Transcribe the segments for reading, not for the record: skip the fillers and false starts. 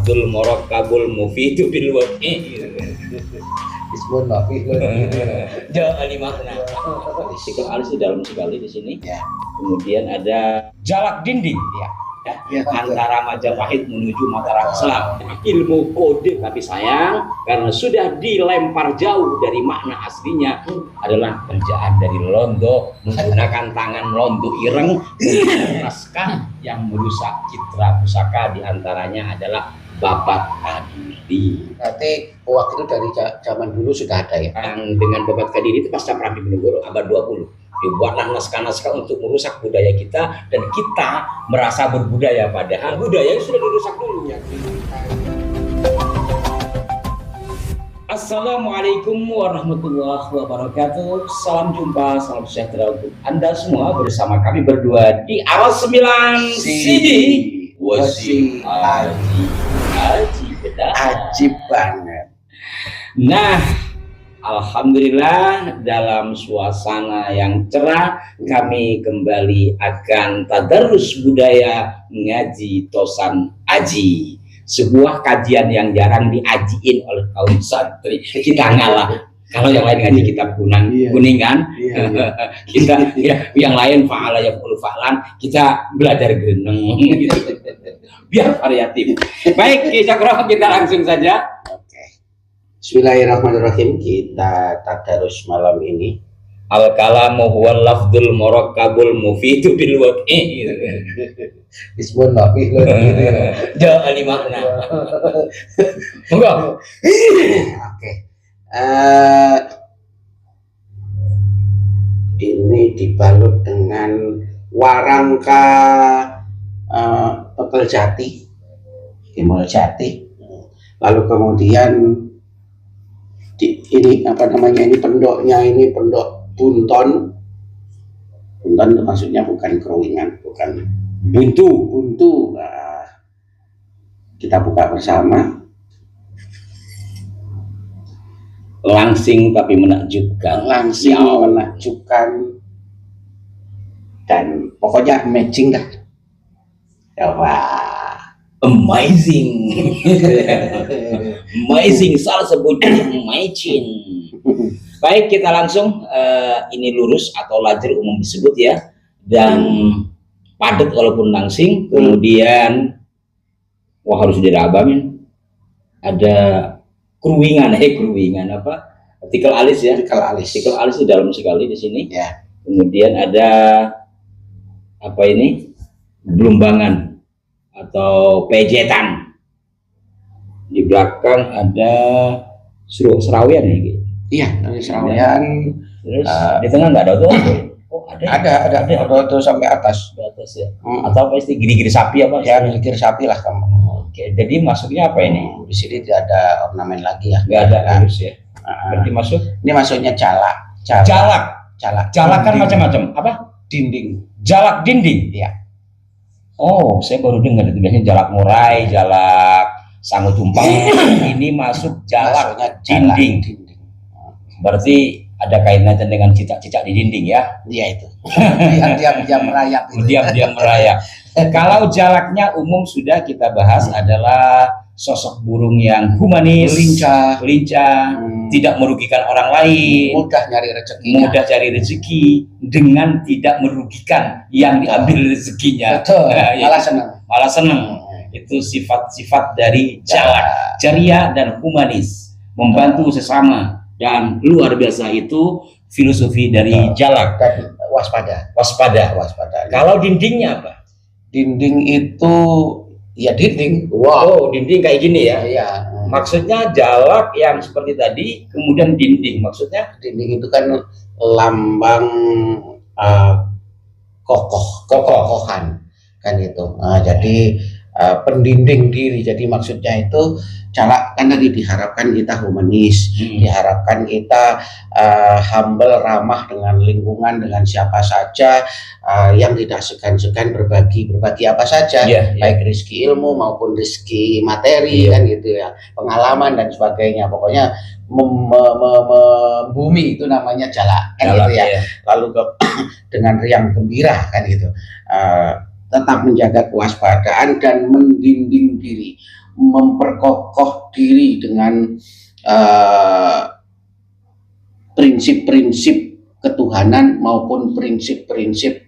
lafdul murakkabul mufidu bil waqi. Ismun maf'ul. Ja alimakna. Istiqlal alis di dalam sekali di sini. Ya. Kemudian ada jalak dinding. Ya. Antara Majapahit menuju Mataram Selam. Ilmu kode, tapi sayang karena sudah dilempar jauh dari makna aslinya, adalah kerjaan dari Londo menggunakan tangan Londo ireng naskah yang merusak citra pusaka, diantaranya adalah Babat Kadiri. Berarti waktu itu dari zaman dulu sudah ada ya. Yang dengan Babat Kadiri itu pasca Perang Diponegoro abad 20. Dibuatlah naskah-naskah untuk merusak budaya kita, dan kita merasa berbudaya padahal budaya sudah dirusak dulu. Assalamualaikum warahmatullahi wabarakatuh. Salam jumpa, salam sejahtera untuk Anda semua bersama kami berdua di Aras 9 Sidi Wasi Aji benar. Ajib banget. Nah, alhamdulillah dalam suasana yang cerah kami kembali akan tadarus budaya ngaji Tosan Aji, sebuah kajian yang jarang diajiin oleh kaum santri. Kita ngalah. Kalau yang lain ngaji kitab kuningan, kita yang lain fa'ala yaqulu fa'lan, kita belajar geneng gitu. Biar variatif. Baik, kita langsung saja. Bismillahirrahmanirrahim. Kita tadarus malam ini. Al-kalamu huwal lafdul murakkabul mufidu bil waqi. Ismun maf'ul. Ja alimakna. Monggo. Oke. Ini dibalut dengan warangka pepel jati, timbul jati. Lalu kemudian ini apa namanya, ini pendoknya, ini pendok bunton. Bunton itu maksudnya bukan kerowingan, bukan buntu. Nah, kita buka bersama. Langsing tapi menakjubkan. Langsing menakjubkan, dan pokoknya matching dah. Wah, amazing. Amazing, salah sebutnya amazing. Baik, kita langsung ini lurus atau lajur umum disebut ya, dan padat walaupun langsing. Kemudian wah, harus dirabamin, ada kruwingan apa? Tikel alis ya. Tikel alis di dalam sekali di sini. Ya. Kemudian ada apa ini? Belumbangan atau pejetan. Di belakang ada serawian ya gitu. Iya, dari serawian. Terus di tengah nggak ada tuh? Oh, ada tuh sampai atas. Di atas ya. Atau apa istilah giri-giri sapi apa? Ya, giri sapi lah kamu. Oke, jadi masuknya apa ini? Di sini tidak ada ornamen lagi ya. Nggak ada harus ya. Berarti masuk? Ini maksudnya jalak. Jalak kan macam-macam. Apa? Dinding. Jalak dinding. Iya. Oh, saya baru dengar itu, biasanya jalak murai, jalak sangu tumpang. Ini masuk jalak dinding. Berarti ada kaitannya dengan cicak-cicak di dinding ya? Iya itu. Diam-diam merayap. Diam-diam merayap. Kalau jalaknya umum sudah kita bahas, adalah sosok burung yang humanis, lincah, tidak merugikan orang lain, mudah cari rezeki dengan tidak merugikan yang diambil rezekinya. Betul. Malah senang. Itu sifat-sifat dari jalak, ceria dan humanis, membantu sesama, dan luar biasa itu filosofi dari jalak. Dan waspada. Kalau dindingnya apa? Dinding itu ya dinding. Wow, dinding kayak gini ya? Iya. Maksudnya jalak yang seperti tadi, kemudian dinding. Maksudnya dinding itu kan lambang kokohan kan itu. Jadi pendinding diri. Jadi maksudnya itu jalak kan tadi diharapkan kita humanis, diharapkan kita humble, ramah dengan lingkungan, dengan siapa saja, yang tidak segan-segan berbagi apa saja, baik rezeki ilmu maupun rezeki materi, kan gitu ya, pengalaman dan sebagainya. Pokoknya membumi itu namanya jalak, kan gitu ya. Lalu dengan riang gembira, kan gitu. Tetap menjaga kewaspadaan dan mendinding diri. memperkokoh diri dengan prinsip-prinsip ketuhanan maupun prinsip-prinsip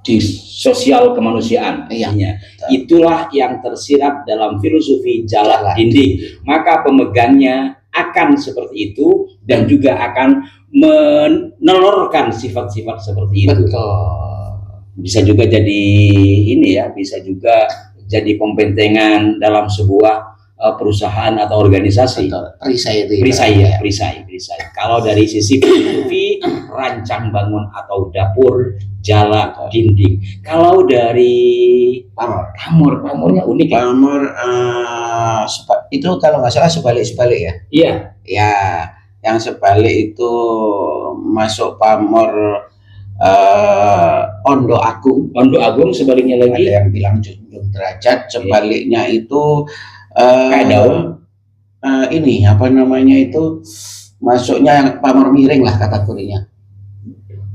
di sosial kemanusiaan. Iya. Itulah yang tersirat dalam filosofi Jalak Jalak Dinding. Maka pemegangnya akan seperti itu dan juga akan menelurkan sifat-sifat seperti itu. Betul. Bisa juga jadi ini ya, bisa juga jadi pembentengan dalam sebuah perusahaan atau organisasi. Perisai. Kalau dari sisi filosofi, rancang bangun atau dapur Jalak Dinding. Kalau dari pamornya unik ya. Pamor itu kalau nggak salah sebalik ya. Iya. Ya, yang sebalik itu masuk pamor Ondo Agung. Ondo Agung sebaliknya lagi. Ada yang bilang junjung derajat, sebaliknya itu kayak daun. Ini apa namanya itu masuknya pamor miring lah kategorinya.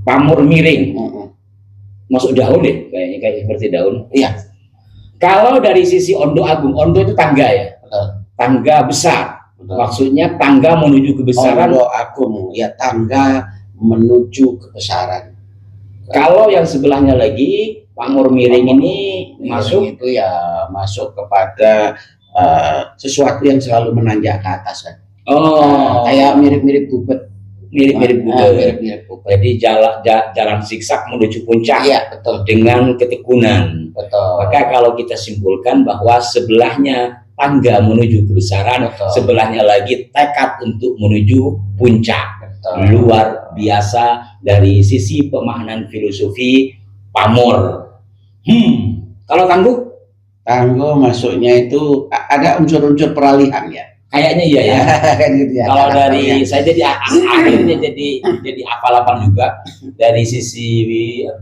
Pamor miring. Masuk daun deh, kayaknya kayak seperti daun. Iya. Kalau dari sisi Ondo Agung, Ondo itu tangga ya. Betul. Tangga besar. Betul. Maksudnya tangga menuju kebesaran. Ondo Agung, ya tangga menuju kebesaran. Kalau yang sebelahnya lagi pamor miring ini masuk itu ya masuk kepada sesuatu yang selalu menanjak ke atas kan. Kayak mirip-mirip bubet. Mirip-mirip bubet. Jadi jalan zigzag menuju puncak. Iya, betul. Dengan ketekunan. Betul. Maka kalau kita simpulkan bahwa sebelahnya tangga menuju kebesaran, betul. Sebelahnya lagi tekad untuk menuju puncak. Betul. Luar biasa dari sisi pemahaman filosofi pamor. Kalau Tangguh masuknya itu ada unsur-unsur peralihan ya. Kayaknya iya ya. Gitu ya. Kalau dari saya jadi akhirnya jadi hafal juga dari sisi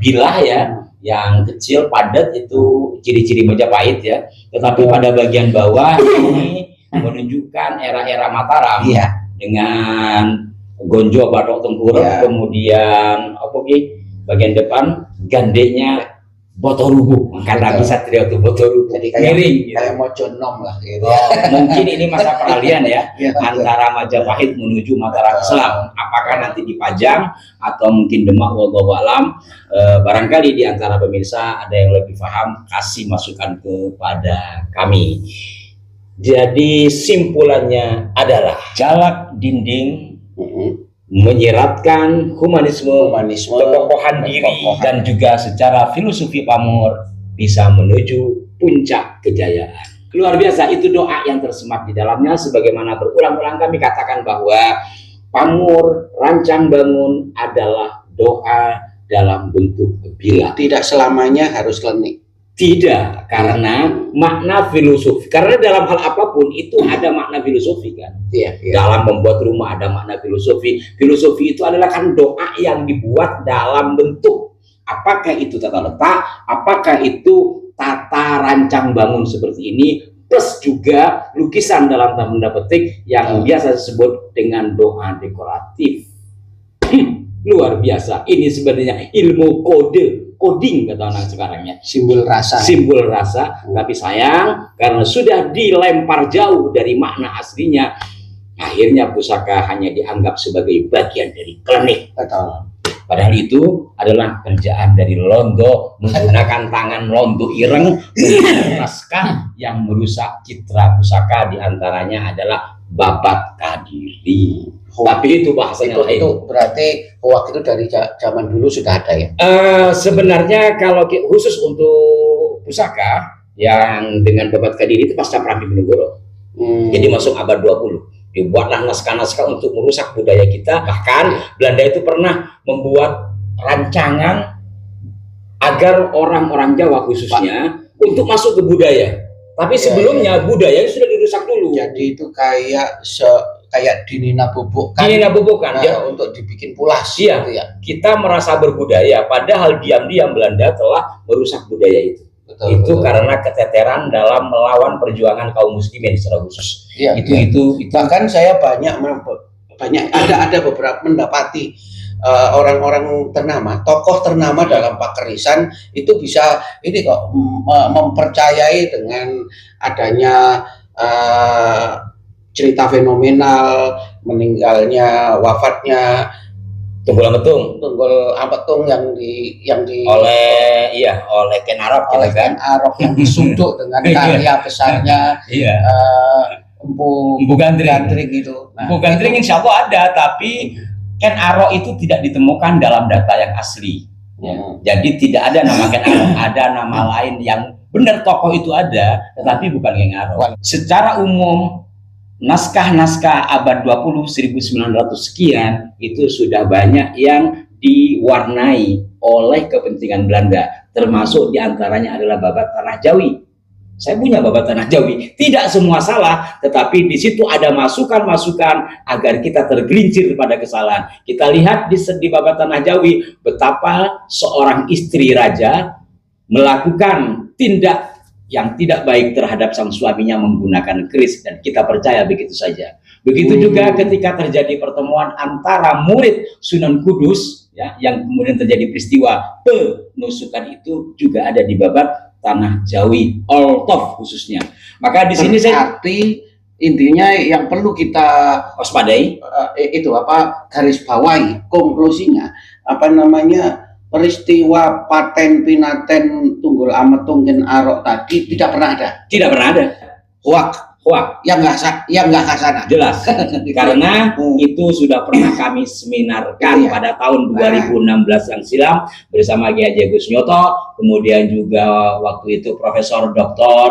bilah ya, yang kecil padat itu ciri-ciri Majapahit ya. Tetapi pada bagian bawah ini menunjukkan era-era Mataram dengan gonjo batok tempurung, kemudian bagian depan gandengnya Botorugu, kata bisa trio itu Botorugu. Jadi kayak miring, kayak mojonom lah gitu. Mungkin ini masa peralihan ya, antara Majapahit menuju Mataram Islam. Apakah nanti dipajang atau mungkin Demak, wallahu alam. Barangkali di antara pemirsa ada yang lebih paham, kasih masukan kepada kami. Jadi simpulannya adalah Jalak Dinding menyiratkan humanisme, kekokohan diri, dan juga secara filosofi pamor bisa menuju puncak kejayaan. Luar biasa, itu doa yang tersemat di dalamnya. Sebagaimana berulang-ulang kami katakan bahwa pamor rancang bangun adalah doa dalam bentuk bila. Tidak selamanya harus klinik. Tidak, karena makna filosofi. Karena dalam hal apapun itu ada makna filosofi kan. Dalam membuat rumah ada makna filosofi. Filosofi itu adalah kan doa yang dibuat dalam bentuk. Apakah itu tata letak, apakah itu tata rancang bangun seperti ini, plus juga lukisan dalam tanda petik yang biasa disebut dengan doa dekoratif. Luar biasa. Ini sebenarnya ilmu coding kata anak sekarang ya, simbol rasa. Tapi sayang karena sudah dilempar jauh dari makna aslinya, akhirnya pusaka hanya dianggap sebagai bagian dari klinik. Padahal itu adalah kerjaan dari Londo, menggunakan tangan Londo ireng naskah yang merusak citra pusaka, diantaranya adalah babat kadiri. Tapi itu bahasanya lain. Itu berarti hoak itu dari zaman dulu sudah ada ya? Sebenarnya kalau khusus untuk pusaka yang dengan babat kadiri itu pasca Perang Diponegoro. Jadi masuk abad 20. Dibuatlah naskah-naskah untuk merusak budaya kita. Bahkan Belanda itu pernah membuat rancangan agar orang-orang Jawa khususnya untuk masuk ke budaya. Tapi sebelumnya budaya sudah dirusak dulu. Jadi itu kayak dinina bubukkan ya, untuk dibikin pulas. Iya, gitu ya. Kita merasa berbudaya, padahal diam-diam Belanda telah merusak budaya itu. Betul. Karena keteteran dalam melawan perjuangan kaum muslimin secara khusus. Itu bahkan saya banyak ada beberapa mendapati orang-orang ternama, tokoh ternama dalam pakerisan itu bisa ini kok mempercayai dengan adanya cerita fenomenal meninggalnya, wafatnya Tunggul Ametung Tunggul Ametung yang di oleh Ken Arok oleh Ken Arok yang disuduk dengan karya besarnya Empu Gandring gitu. Empu Gandring insya Allah ada, tapi Ken Arok itu tidak ditemukan dalam data yang asli. Jadi tidak ada nama Ken Arok, ada nama lain yang benar tokoh itu ada, tetapi bukan Ken Arok. Secara umum naskah-naskah abad 20 1900 sekian itu sudah banyak yang diwarnai oleh kepentingan Belanda, termasuk diantaranya adalah Babat Tanah Jawi. Saya punya Babat Tanah Jawi, tidak semua salah, tetapi di situ ada masukan-masukan agar kita tergelincir pada kesalahan. Kita lihat di Babat Tanah Jawi betapa seorang istri raja melakukan tindak yang tidak baik terhadap sang suaminya menggunakan keris, dan kita percaya begitu saja. Begitu juga ketika terjadi pertemuan antara murid Sunan Kudus ya, yang kemudian terjadi peristiwa penusukan, itu juga ada di Babat Tanah Jawi, Oltov khususnya. Maka di sini saya intinya yang perlu kita waspadai garis bawahi konklusinya peristiwa paten pinaten Tunggul Ametung Ken Arok tadi tidak pernah ada. Tidak pernah ada. Hoak yang nggak kasana. Jelas. Karena itu sudah pernah kami seminarkan pada tahun 2016 yang silam bersama Kiai Haji Agus Nyoto, kemudian juga waktu itu Profesor Dr.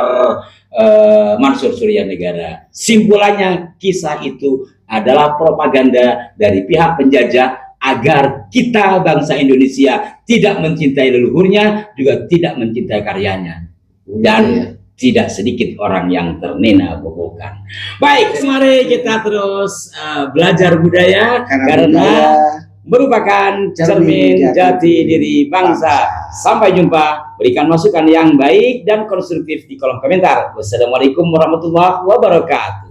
Mansur Suryanegara. Simpulannya, kisah itu adalah propaganda dari pihak penjajah agar kita bangsa Indonesia tidak mencintai leluhurnya, juga tidak mencintai karyanya, dan tidak sedikit orang yang ternena bobokan. Baik, mari kita terus belajar budaya karena merupakan cermin jati diri bangsa. Sampai jumpa. Berikan masukan yang baik dan konstruktif di kolom komentar. Wassalamualaikum warahmatullahi wabarakatuh.